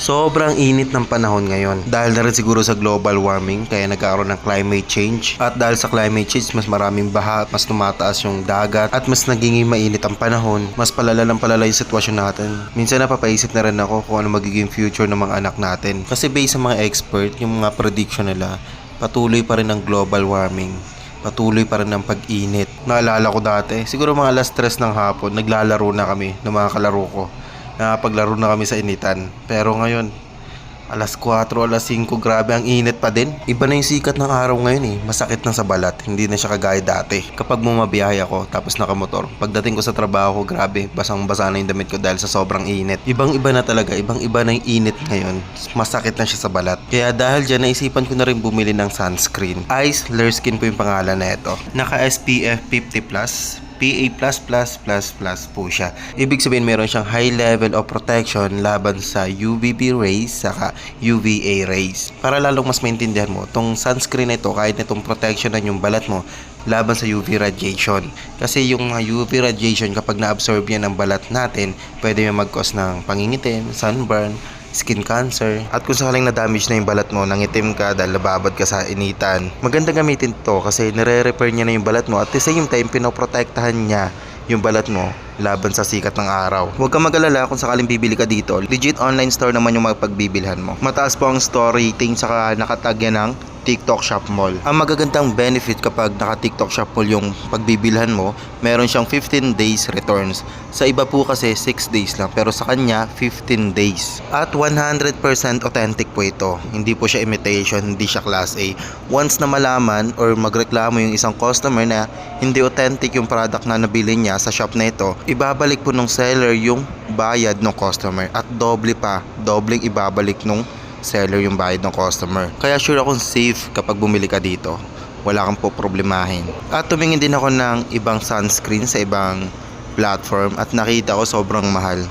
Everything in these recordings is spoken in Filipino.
Sobrang init ng panahon ngayon. Dahil na rin siguro sa global warming, kaya nagkakaroon ng climate change. At dahil sa climate change, mas maraming baha, mas tumataas yung dagat, at mas nagiging mainit ang panahon. Mas palala ng palala yung sitwasyon natin. Minsan napapaisip na rin ako kung ano magiging future ng mga anak natin. Kasi based sa mga expert, yung mga prediction nila, patuloy pa rin ang global warming. Patuloy pa rin ang pag-init. Naalala ko dati, siguro mga alas 3 ng hapon, naglalaro na kami ng mga kalaro ko. Nakapaglaro na kami sa initan. Pero ngayon, alas 4, alas 5, grabe ang init pa din. Iba na yung sikat ng araw ngayon eh. Masakit na sa balat, hindi na siya kagaya dati. Kapag bumabiyahe ako, tapos nakamotor, pagdating ko sa trabaho ko, grabe, basang-basa na yung damit ko dahil sa sobrang init. Ibang-iba na talaga, ibang-iba na yung init ngayon. Masakit na siya sa balat. Kaya dahil dyan, naisipan ko na rin bumili ng sunscreen. Ice Lurskin po yung pangalan na ito. Naka SPF 50+. PA++++ po siya. Ibig sabihin meron siyang high level of protection laban sa UVB rays saka UVA rays. Para lalong mas maintindihan mo, tong sunscreen na ito, kahit itong protection na yung balat mo laban sa UV radiation. Kasi yung UV radiation, kapag na-absorb yan ng balat natin, pwede yung mag-cause ng pangingitim, sunburn, skin cancer. At kung sakaling na-damage na yung balat mo, nangitim ka dahil nababad ka sa initan, maganda gamitin to kasi nire-repair niya na yung balat mo at the same time pinoprotektahan niya yung balat mo laban sa sikat ng araw. Huwag kang mag-alala kung sakaling bibili ka dito. Legit online store naman yung mga pagbibilhan mo. Mataas po ang store rating saka nakatag yan ng TikTok Shop Mall. Ang magagandang benefit kapag naka-TikTok Shop Mall yung pagbibilhan mo, meron siyang 15 days returns. Sa iba po kasi 6 days lang, pero sa kanya 15 days. At 100% authentic po ito. Hindi po siya imitation, hindi siya class A. Once na malaman or magreklamo yung isang customer na hindi authentic yung product na nabili niya sa shop na ito, ibabalik po ng seller yung bayad ng customer at dobleng ibabalik nung seller yung bayad ng customer. Kaya sure akong safe kapag bumili ka dito. Wala kang po problemahin. At tumingin din ako ng ibang sunscreen sa ibang platform at nakita ko sobrang mahal.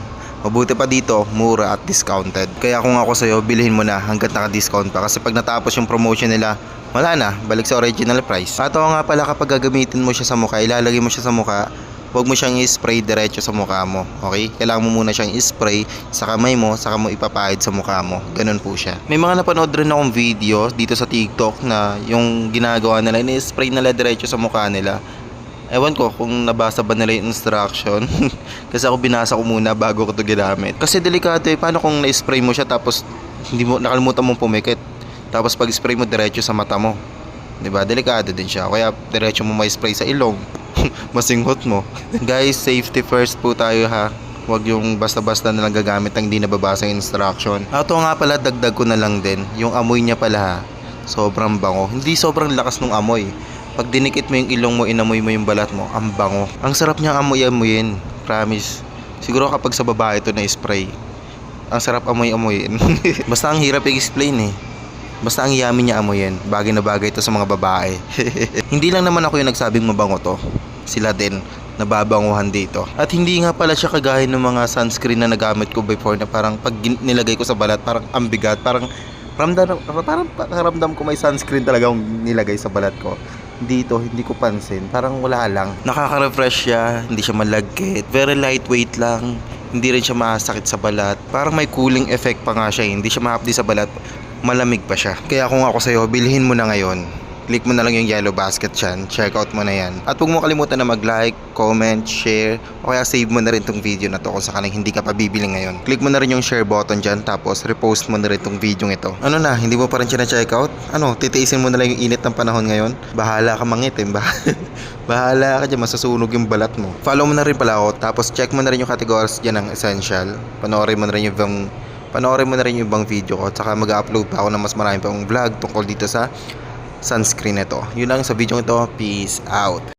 Mabuti pa dito, mura at discounted. Kaya kung ako sa'yo, bilhin mo na hanggat naka-discount pa. Kasi pag natapos yung promotion nila, wala na, balik sa original price. At nga pala, kapag gagamitin mo siya sa mukha, ilalagay mo siya sa mukha, huwag mo siyang i-spray diretso sa mukha mo. Okay? Kailangan mo muna siyang i-spray sa kamay mo, saka mo ipapahid sa mukha mo. Ganun po siya. May mga napanood rin akong video dito sa TikTok na yung ginagawa nila, i-spray nila diretso sa mukha nila. Ewan ko kung nabasa ba nila yung instruction. Kasi ako binasa ko muna bago ko ito ginamit. Kasi delikado eh. Paano kung na-spray mo siya tapos hindi mo nakalimutan mong pumikit? Tapos pag spray mo diretso sa mata mo. Diba? Delikado din siya. Kaya diretso mo may spray sa ilong. Masinghot mo. Guys, safety first po tayo ha. Huwag yung basta-basta na lang gagamit ng hindi nababasa yung instruction. Ito nga pala, dagdag ko na lang din. Yung amoy niya pala ha. Sobrang bango. Hindi sobrang lakas ng amoy. Pag dinikit mo yung ilong mo, inamoy mo yung balat mo, ang bango. Ang sarap niya amoy-amoyin. Promise. Siguro kapag sa babae ito na spray, ang sarap amoy-amoyin. Basta ang hirap i-explain eh. Basta ang yummy niya amoyin. Bagay na bagay ito sa mga babae. Hindi lang naman ako yung nagsabing mabango to. Sila din nababanguhan dito. At hindi nga pala siya kagaya ng mga sunscreen na nagamit ko before na parang pag nilagay ko sa balat, parang ambigat. Parang ramdam ko may sunscreen talaga akong nilagay sa balat ko. Dito, hindi ko pansin. Parang wala lang. Nakaka-refresh siya. Hindi siya malagkit. Very lightweight lang. Hindi rin siya masakit sa balat. Parang may cooling effect pa nga siya. Hindi siya mahapdi sa balat. Malamig pa siya. Kaya kung ako sa'yo, bilhin mo na ngayon. Click mo na lang yung yellow basket dyan. Check out mo na yan. At huwag mo kalimutan na mag-like, comment, share, o kaya save mo na rin tong video na to kung sakaling hindi ka pa bibili ngayon. Click mo na rin yung share button dyan, tapos repost mo na rin tong video ito. Ano na, hindi mo pa rin siya na-check out? Ano, titiisin mo na lang yung init ng panahon ngayon? Bahala ka mangitim ba? Bahala ka dyan, masasunog yung balat mo. Follow mo na rin pala ako, tapos check mo na rin yung categories dyan ng essential. Panoorin mo na rin yung ibang video ko. At saka mag-upload pa ako ng mas marami pang vlog tungkol dito sa sunscreen ito. Yun lang sa video ito. Peace out.